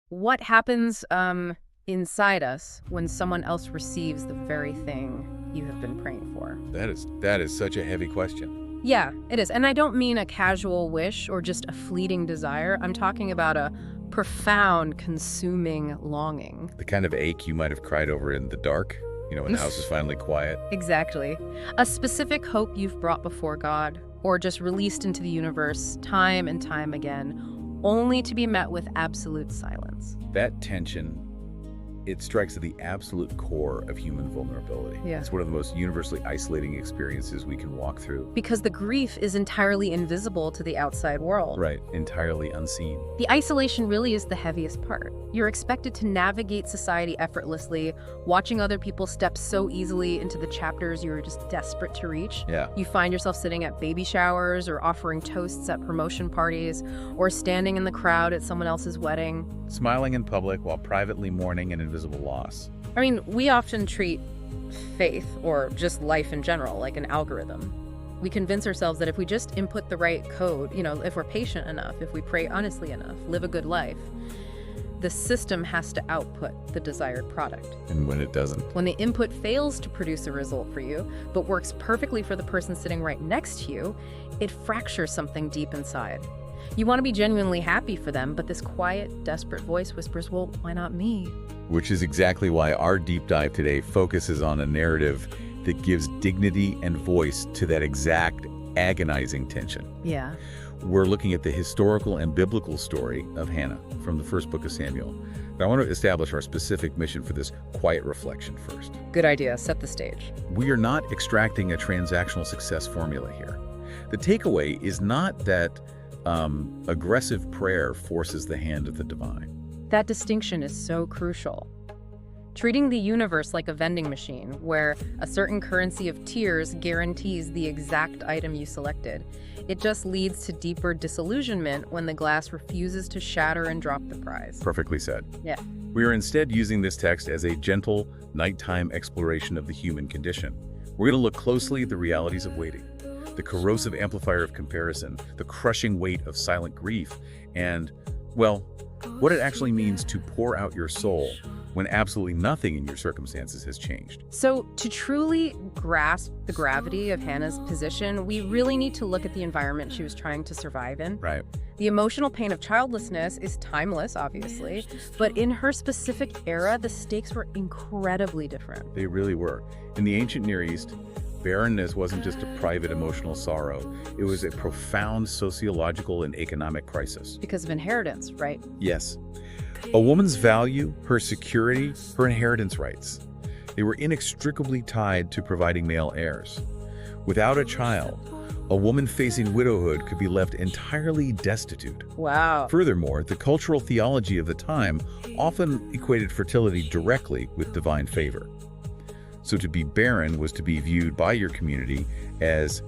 What happens inside us when someone else receives the very thing you have been praying for? That is such a heavy question. Yeah, it is. And I don't mean a casual wish or just a fleeting desire. I'm talking about a profound, consuming longing. The kind of ache you might have cried over in the dark, when the house is finally quiet. Exactly. A specific hope you've brought before God or just released into the universe time and time again, only to be met with absolute silence. That tension, it strikes at the absolute core of human vulnerability. Yeah. It's one of the most universally isolating experiences we can walk through. Because the grief is entirely invisible to the outside world. Right, entirely unseen. The isolation really is the heaviest part. You're expected to navigate society effortlessly, watching other people step so easily into the chapters you're just desperate to reach. Yeah. You find yourself sitting at baby showers or offering toasts at promotion parties or standing in the crowd at someone else's wedding. Smiling in public while privately mourning an invisible loss. I mean, we often treat faith or just life in general like an algorithm. We convince ourselves that if we just input the right code, if we're patient enough, if we pray honestly enough, live a good life, the system has to output the desired product. And when it doesn't? When the input fails to produce a result for you, but works perfectly for the person sitting right next to you, it fractures something deep inside. You want to be genuinely happy for them, but this quiet, desperate voice whispers, well, why not me? Which is exactly why our deep dive today focuses on a narrative that gives dignity and voice to that exact agonizing tension. Yeah. We're looking at the historical and biblical story of Hannah from the first book of Samuel. But I want to establish our specific mission for this quiet reflection first. Good idea. Set the stage. We are not extracting a transactional success formula here. The takeaway is not that aggressive prayer forces the hand of the divine. That distinction is so crucial. Treating the universe like a vending machine, where a certain currency of tears guarantees the exact item you selected, it just leads to deeper disillusionment when the glass refuses to shatter and drop the prize. Perfectly said. Yeah. We are instead using this text as a gentle, nighttime exploration of the human condition. We're going to look closely at the realities of waiting, the corrosive amplifier of comparison, the crushing weight of silent grief, and, well, what it actually means to pour out your soul when absolutely nothing in your circumstances has changed. So to truly grasp the gravity of Hannah's position, we really need to look at the environment she was trying to survive in. Right. The emotional pain of childlessness is timeless, obviously, but in her specific era, the stakes were incredibly different. They really were. In the ancient Near East, barrenness wasn't just a private emotional sorrow. It was a profound sociological and economic crisis. Because of inheritance, right? Yes. A woman's value, her security, her inheritance rights. They were inextricably tied to providing male heirs. Without a child, a woman facing widowhood could be left entirely destitute. Wow. Furthermore, the cultural theology of the time often equated fertility directly with divine favor. So to be barren was to be viewed by your community as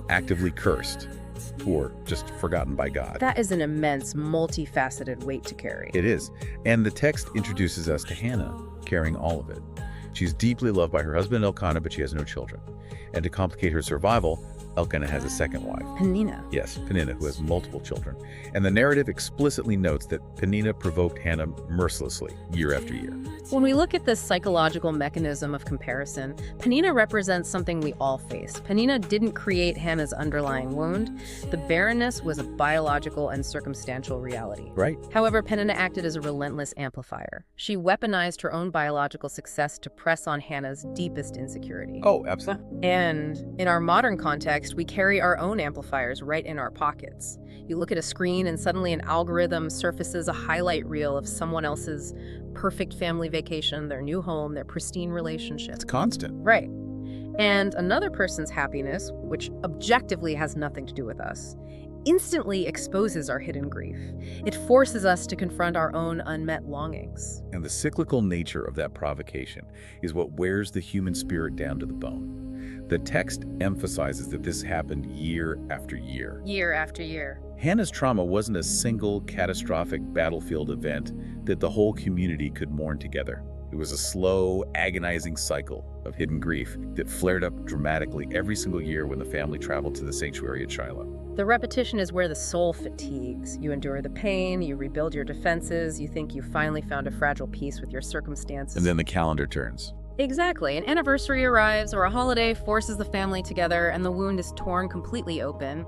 actively cursed or just forgotten by God. That is an immense, multifaceted weight to carry. It is. And the text introduces us to Hannah carrying all of it. She's deeply loved by her husband Elkanah, but she has no children. And to complicate her survival, Elkanah has a second wife. Peninnah. Yes, Peninnah, who has multiple children. And the narrative explicitly notes that Peninnah provoked Hannah mercilessly, year after year. When we look at this psychological mechanism of comparison, Peninnah represents something we all face. Peninnah didn't create Hannah's underlying wound. The barrenness was a biological and circumstantial reality. Right. However, Peninnah acted as a relentless amplifier. She weaponized her own biological success to press on Hannah's deepest insecurity. Oh, absolutely. And in our modern context, we carry our own amplifiers right in our pockets. You look at a screen and suddenly an algorithm surfaces a highlight reel of someone else's perfect family vacation, their new home, their pristine relationship. It's constant. Right. And another person's happiness, which objectively has nothing to do with us, instantly exposes our hidden grief. It forces us to confront our own unmet longings. And the cyclical nature of that provocation is what wears the human spirit down to the bone. The text emphasizes that this happened year after year. Year after year. Hannah's trauma wasn't a single catastrophic battlefield event that the whole community could mourn together. It was a slow, agonizing cycle of hidden grief that flared up dramatically every single year when the family traveled to the sanctuary at Shiloh. The repetition is where the soul fatigues. You endure the pain, you rebuild your defenses, you think you finally found a fragile peace with your circumstances. And then the calendar turns. Exactly. An anniversary arrives or a holiday forces the family together and the wound is torn completely open.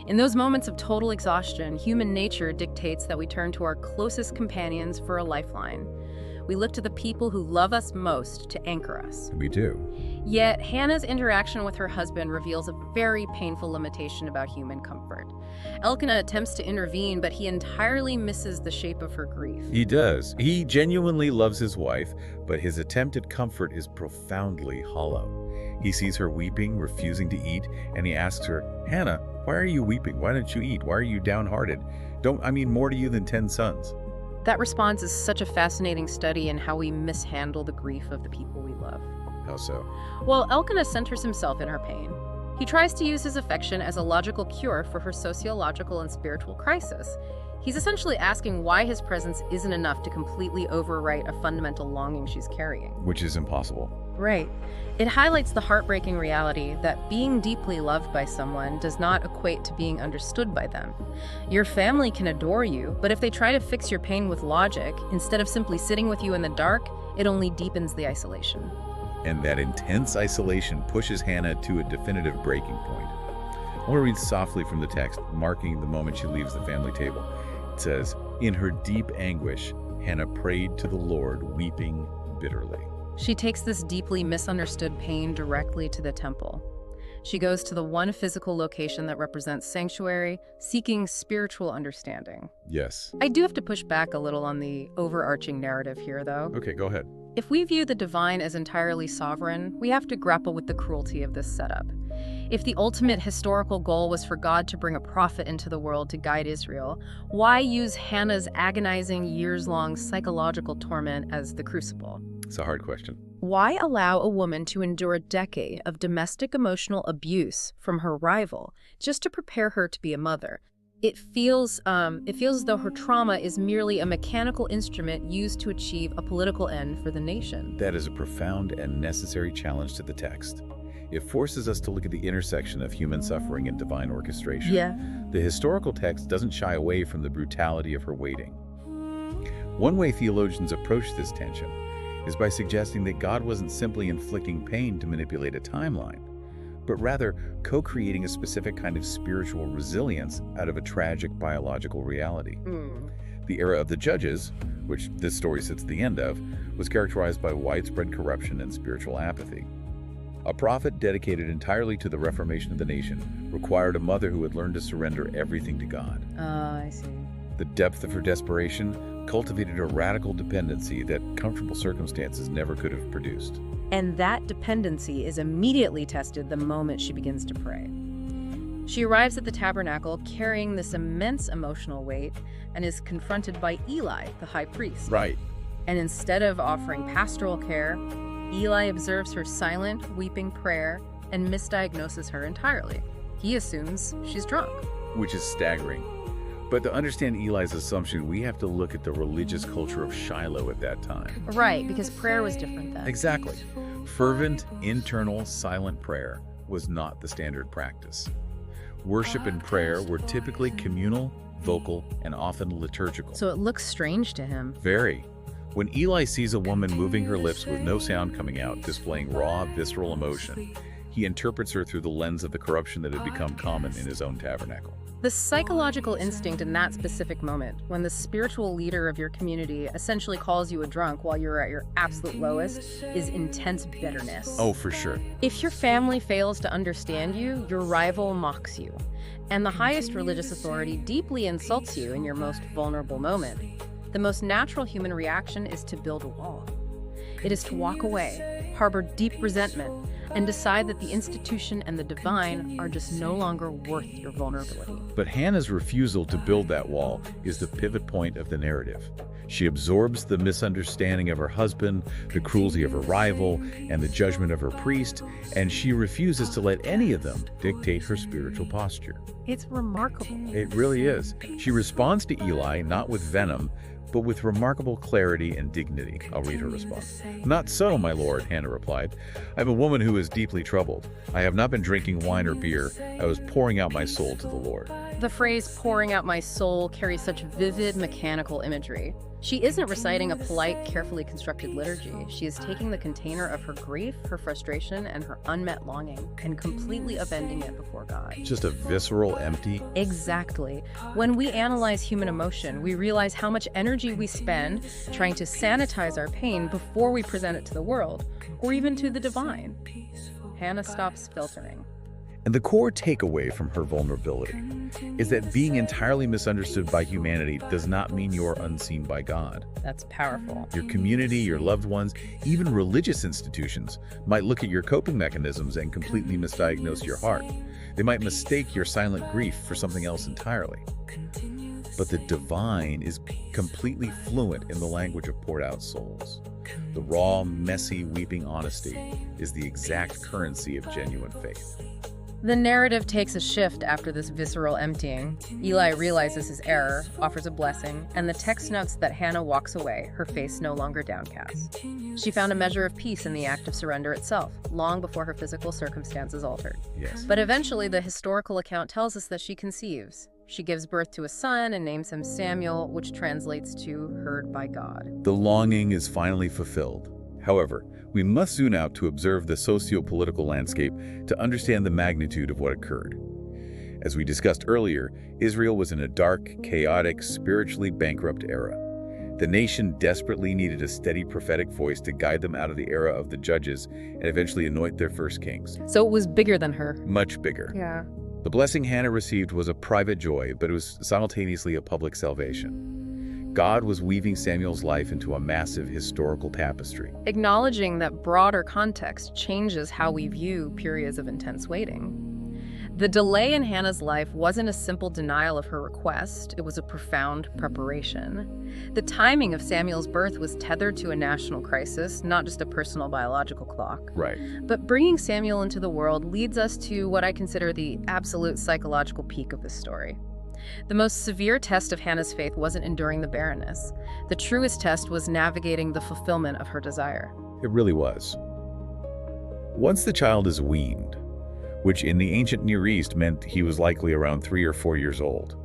In those moments of total exhaustion, human nature dictates that we turn to our closest companions for a lifeline. We look to the people who love us most to anchor us. We do. Yet, Hannah's interaction with her husband reveals a very painful limitation about human comfort. Elkanah attempts to intervene, but he entirely misses the shape of her grief. He does. He genuinely loves his wife, but his attempt at comfort is profoundly hollow. He sees her weeping, refusing to eat, and he asks her, "Hannah, why are you weeping? Why don't you eat? Why are you downhearted? More to you than 10 sons." That response is such a fascinating study in how we mishandle the grief of the people we love. How so? Well, Elkanah centers himself in her pain. He tries to use his affection as a logical cure for her sociological and spiritual crisis. He's essentially asking why his presence isn't enough to completely overwrite a fundamental longing she's carrying. Which is impossible. Right. It highlights the heartbreaking reality that being deeply loved by someone does not equate to being understood by them. Your family can adore you, but if they try to fix your pain with logic, instead of simply sitting with you in the dark, it only deepens the isolation. And that intense isolation pushes Hannah to a definitive breaking point. I want to read softly from the text, marking the moment she leaves the family table. It says, "In her deep anguish, Hannah prayed to the Lord, weeping bitterly." She takes this deeply misunderstood pain directly to the temple. She goes to the one physical location that represents sanctuary, seeking spiritual understanding. Yes. I do have to push back a little on the overarching narrative here, though. Okay, go ahead. If we view the divine as entirely sovereign, we have to grapple with the cruelty of this setup. If the ultimate historical goal was for God to bring a prophet into the world to guide Israel, why use Hannah's agonizing, years-long psychological torment as the crucible? It's a hard question. Why allow a woman to endure a decade of domestic emotional abuse from her rival just to prepare her to be a mother? It feels as though her trauma is merely a mechanical instrument used to achieve a political end for the nation. That is a profound and necessary challenge to the text. It forces us to look at the intersection of human suffering and divine orchestration. Yeah. The historical text doesn't shy away from the brutality of her waiting. One way theologians approach this tension is by suggesting that God wasn't simply inflicting pain to manipulate a timeline, but rather co-creating a specific kind of spiritual resilience out of a tragic biological reality. The era of the Judges, which this story sits at the end of, was characterized by widespread corruption and spiritual apathy. A prophet dedicated entirely to the reformation of the nation required a mother who had learned to surrender everything to God. I see. The depth of her desperation cultivated a radical dependency that comfortable circumstances never could have produced. And that dependency is immediately tested the moment she begins to pray. She arrives at the tabernacle carrying this immense emotional weight and is confronted by Eli, the high priest. Right. And instead of offering pastoral care, Eli observes her silent, weeping prayer and misdiagnoses her entirely. He assumes she's drunk. Which is staggering. But to understand Eli's assumption, we have to look at the religious culture of Shiloh at that time. Right, because prayer was different then. Exactly. Fervent, internal, silent prayer was not the standard practice. Worship and prayer were typically communal, vocal, and often liturgical. So it looks strange to him. Very. When Eli sees a woman moving her lips with no sound coming out, displaying raw, visceral emotion, he interprets her through the lens of the corruption that had become common in his own tabernacle. The psychological instinct in that specific moment, when the spiritual leader of your community essentially calls you a drunk while you're at your absolute lowest, is intense bitterness. Oh, for sure. If your family fails to understand you, your rival mocks you. And the highest religious authority deeply insults you in your most vulnerable moment. The most natural human reaction is to build a wall. It is to walk away, harbor deep resentment, and decide that the institution and the divine are just no longer worth your vulnerability. But Hannah's refusal to build that wall is the pivot point of the narrative. She absorbs the misunderstanding of her husband, the cruelty of her rival, and the judgment of her priest, and she refuses to let any of them dictate her spiritual posture. It's remarkable. It really is. She responds to Eli not with venom, but with remarkable clarity and dignity. I'll read her response. "Not so, my lord," Hannah replied. "I am a woman who is deeply troubled. I have not been drinking wine or beer. I was pouring out my soul to the Lord." The phrase pouring out my soul carries such vivid mechanical imagery. She isn't reciting a polite, carefully constructed liturgy. She is taking the container of her grief, her frustration, and her unmet longing and completely upending it before God. Just a visceral empty. Exactly. When we analyze human emotion, we realize how much energy we spend trying to sanitize our pain before we present it to the world, or even to the divine. Hannah stops filtering. And the core takeaway from her vulnerability is that being entirely misunderstood by humanity does not mean you're unseen by God. That's powerful. Your community, your loved ones, even religious institutions might look at your coping mechanisms and completely misdiagnose your heart. They might mistake your silent grief for something else entirely. But the divine is completely fluent in the language of poured out souls. The raw, messy, weeping honesty is the exact currency of genuine faith. The narrative takes a shift after this visceral emptying. Eli realizes his error, offers a blessing, and the text notes that Hannah walks away, her face no longer downcast. She found a measure of peace in the act of surrender itself, long before her physical circumstances altered. Yes. But eventually, the historical account tells us that she conceives. She gives birth to a son and names him Samuel, which translates to heard by God. The longing is finally fulfilled. However, we must zoom out to observe the socio-political landscape to understand the magnitude of what occurred. As we discussed earlier, Israel was in a dark, chaotic, spiritually bankrupt era. The nation desperately needed a steady prophetic voice to guide them out of the era of the judges and eventually anoint their first kings. So it was bigger than her. Much bigger. Yeah. The blessing Hannah received was a private joy, but it was simultaneously a public salvation. God was weaving Samuel's life into a massive historical tapestry. Acknowledging that broader context changes how we view periods of intense waiting. The delay in Hannah's life wasn't a simple denial of her request, it was a profound preparation. The timing of Samuel's birth was tethered to a national crisis, not just a personal biological clock. Right. But bringing Samuel into the world leads us to what I consider the absolute psychological peak of this story. The most severe test of Hannah's faith wasn't enduring the barrenness. The truest test was navigating the fulfillment of her desire. It really was. Once the child is weaned, which in the ancient Near East meant he was likely around 3 or 4 years old,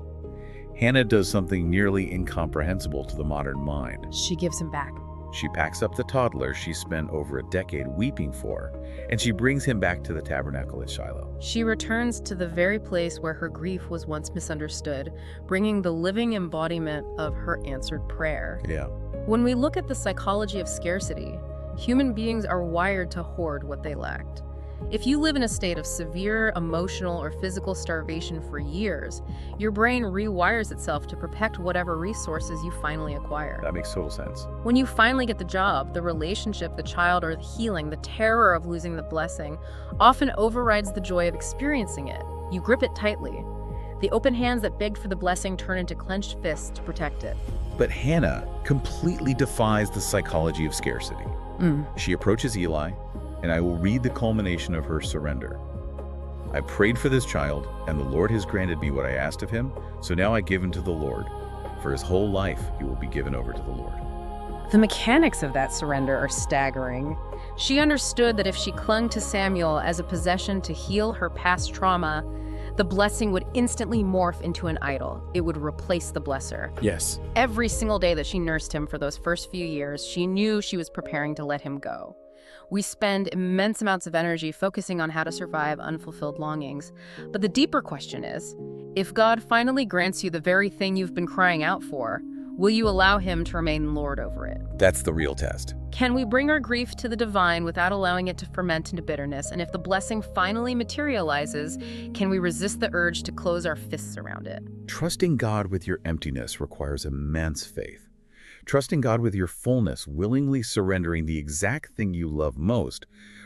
Hannah does something nearly incomprehensible to the modern mind. She gives him back. She packs up the toddler she spent over a decade weeping for, and she brings him back to the tabernacle at Shiloh. She returns to the very place where her grief was once misunderstood, bringing the living embodiment of her answered prayer. Yeah. When we look at the psychology of scarcity, human beings are wired to hoard what they lacked. If you live in a state of severe emotional or physical starvation for years, your brain rewires itself to protect whatever resources you finally acquire. That makes total sense. When you finally get the job, the relationship, the child, or the healing, the terror of losing the blessing often overrides the joy of experiencing it. You grip it tightly. The open hands that begged for the blessing turn into clenched fists to protect it. But Hannah completely defies the psychology of scarcity. She approaches Eli, and I will read the culmination of her surrender. "I prayed for this child, and the Lord has granted me what I asked of him, so now I give him to the Lord. For his whole life he will be given over to the Lord." The mechanics of that surrender are staggering. She understood that if she clung to Samuel as a possession to heal her past trauma, the blessing would instantly morph into an idol. It would replace the blesser. Yes. Every single day that she nursed him for those first few years, she knew she was preparing to let him go. We spend immense amounts of energy focusing on how to survive unfulfilled longings. But the deeper question is, if God finally grants you the very thing you've been crying out for, will you allow him to remain Lord over it? That's the real test. Can we bring our grief to the divine without allowing it to ferment into bitterness? And if the blessing finally materializes, can we resist the urge to close our fists around it? Trusting God with your emptiness requires immense faith. Trusting God with your fullness, willingly surrendering the exact thing you love most,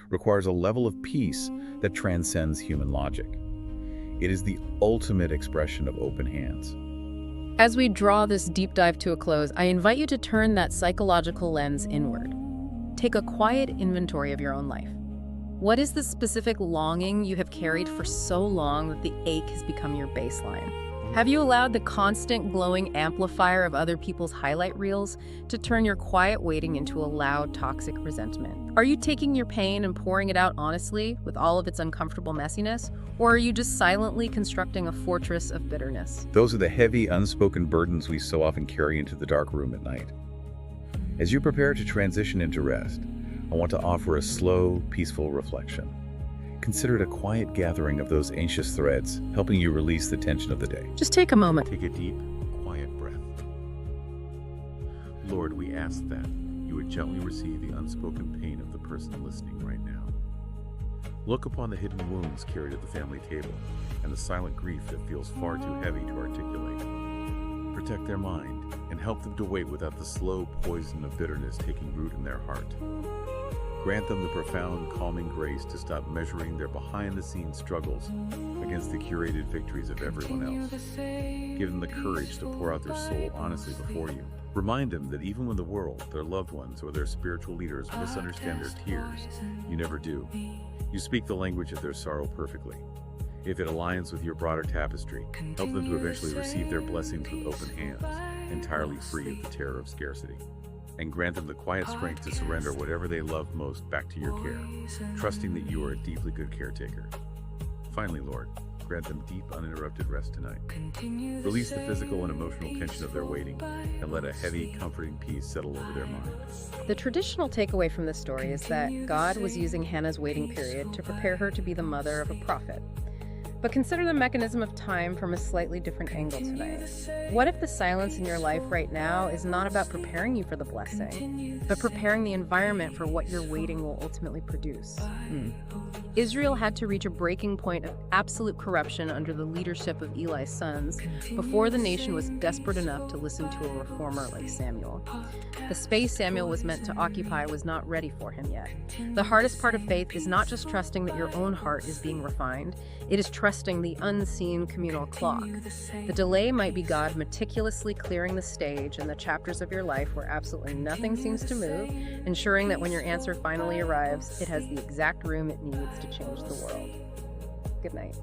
requires a level of peace that transcends human logic. It is the ultimate expression of open hands. As we draw this deep dive to a close, I invite you to turn that psychological lens inward. Take a quiet inventory of your own life. What is the specific longing you have carried for so long that the ache has become your baseline? Have you allowed the constant glowing amplifier of other people's highlight reels to turn your quiet waiting into a loud, toxic resentment? Are you taking your pain and pouring it out honestly with all of its uncomfortable messiness? Or are you just silently constructing a fortress of bitterness? Those are the heavy, unspoken burdens we so often carry into the dark room at night. As you prepare to transition into rest, I want to offer a slow, peaceful reflection. Consider it a quiet gathering of those anxious threads, helping you release the tension of the day. Just take a moment. Take a deep, quiet breath. Lord, we ask that you would gently receive the unspoken pain of the person listening right now. Look upon the hidden wounds carried at the family table and the silent grief that feels far too heavy to articulate. Protect their mind and help them to wait without the slow poison of bitterness taking root in their heart. Grant them the profound, calming grace to stop measuring their behind-the-scenes struggles against the curated victories of everyone else. Give them the courage to pour out their soul honestly before you. Remind them that even when the world, their loved ones, or their spiritual leaders misunderstand their tears, you never do. You speak the language of their sorrow perfectly. If it aligns with your broader tapestry, help them to eventually receive their blessings with open hands, entirely free of the terror of scarcity. And grant them the quiet strength to surrender whatever they love most back to your care, trusting that you are a deeply good caretaker. Finally, Lord, grant them deep, uninterrupted rest tonight. Release the physical and emotional tension of their waiting, and let a heavy, comforting peace settle over their mind. The traditional takeaway from this story is that God was using Hannah's waiting period to prepare her to be the mother of a prophet. But consider the mechanism of time from a slightly different angle tonight. What if the silence in your life right now is not about preparing you for the blessing, but preparing the environment for what your waiting will ultimately produce? Israel had to reach a breaking point of absolute corruption under the leadership of Eli's sons before the nation was desperate enough to listen to a reformer like Samuel. The space Samuel was meant to occupy was not ready for him yet. The hardest part of faith is not just trusting that your own heart is being refined, it is trusting the unseen communal clock. The delay might be God meticulously clearing the stage in the chapters of your life where absolutely nothing seems to move, ensuring that when your answer finally arrives, it has the exact room it needs to change the world. Good night.